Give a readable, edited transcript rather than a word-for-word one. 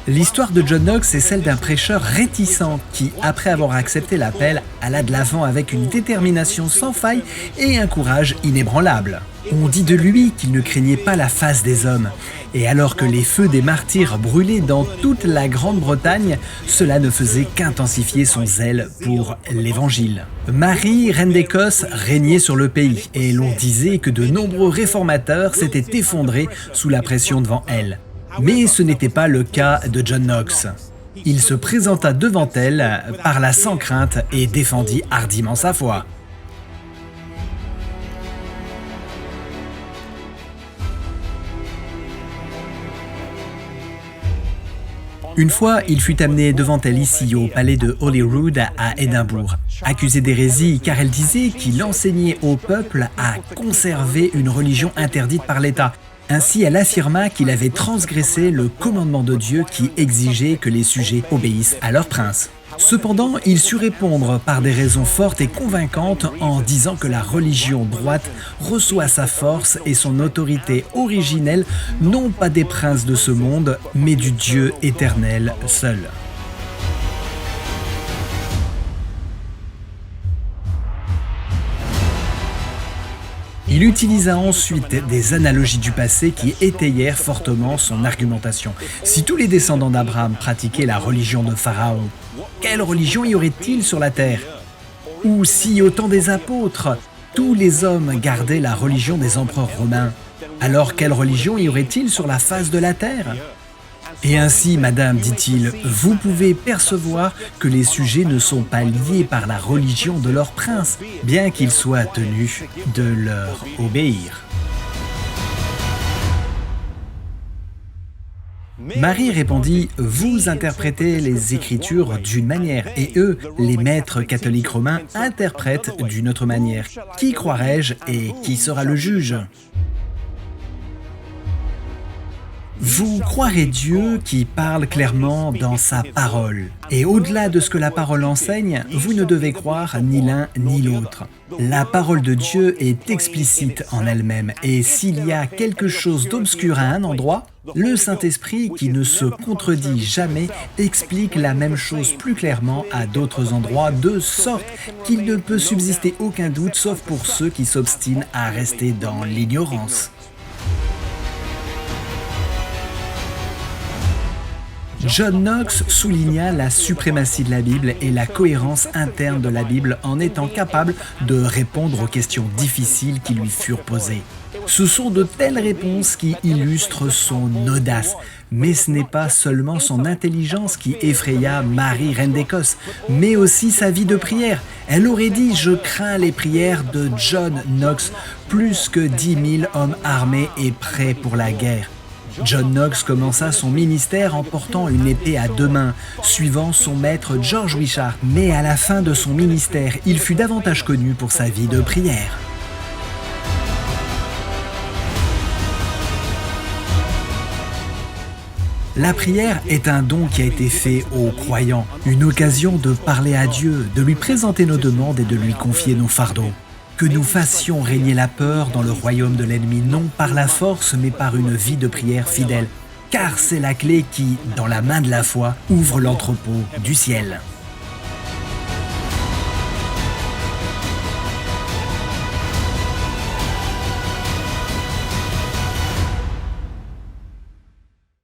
L'histoire de John Knox est celle d'un prêcheur réticent qui, après avoir accepté l'appel, alla de l'avant avec une détermination sans faille et un courage inébranlable. On dit de lui qu'il ne craignait pas la face des hommes. Et alors que les feux des martyrs brûlaient dans toute la Grande-Bretagne, cela ne faisait qu'intensifier son zèle pour l'Évangile. Marie, reine d'Écosse, régnait sur le pays et l'on disait que de nombreux réformateurs s'étaient effondrés sous la pression devant elle. Mais ce n'était pas le cas de John Knox. Il se présenta devant elle, parla sans crainte et défendit hardiment sa foi. Une fois, il fut amené devant elle ici, au palais de Holyrood à Édimbourg, accusé d'hérésie car elle disait qu'il enseignait au peuple à conserver une religion interdite par l'État. Ainsi, elle affirma qu'il avait transgressé le commandement de Dieu qui exigeait que les sujets obéissent à leur prince. Cependant, il sut répondre par des raisons fortes et convaincantes en disant que la religion droite reçoit sa force et son autorité originelle non pas des princes de ce monde, mais du Dieu éternel seul. Il utilisa ensuite des analogies du passé qui étayèrent fortement son argumentation. Si tous les descendants d'Abraham pratiquaient la religion de Pharaon, quelle religion y aurait-il sur la terre? Ou si, au temps des apôtres, tous les hommes gardaient la religion des empereurs romains, alors quelle religion y aurait-il sur la face de la terre? Et ainsi, madame, dit-il, vous pouvez percevoir que les sujets ne sont pas liés par la religion de leur prince, bien qu'ils soient tenus de leur obéir. Marie répondit, « Vous interprétez les Écritures d'une manière, et eux, les maîtres catholiques romains, interprètent d'une autre manière. Qui croirai-je et qui sera le juge ?» Vous croirez Dieu qui parle clairement dans sa parole. Et au-delà de ce que la parole enseigne, vous ne devez croire ni l'un ni l'autre. La parole de Dieu est explicite en elle-même, et s'il y a quelque chose d'obscur à un endroit, le Saint-Esprit, qui ne se contredit jamais, explique la même chose plus clairement à d'autres endroits, de sorte qu'il ne peut subsister aucun doute, sauf pour ceux qui s'obstinent à rester dans l'ignorance. John Knox souligna la suprématie de la Bible et la cohérence interne de la Bible en étant capable de répondre aux questions difficiles qui lui furent posées. Ce sont de telles réponses qui illustrent son audace, mais ce n'est pas seulement son intelligence qui effraya Marie, reine d'Écosse, mais aussi sa vie de prière. Elle aurait dit « Je crains les prières de John Knox, plus que 10 000 hommes armés et prêts pour la guerre. » John Knox commença son ministère en portant une épée à deux mains, suivant son maître George Wishart. Mais à la fin de son ministère, il fut davantage connu pour sa vie de prière. La prière est un don qui a été fait aux croyants, une occasion de parler à Dieu, de lui présenter nos demandes et de lui confier nos fardeaux. Que nous fassions régner la peur dans le royaume de l'ennemi, non par la force, mais par une vie de prière fidèle. Car c'est la clé qui, dans la main de la foi, ouvre l'entrepôt du ciel.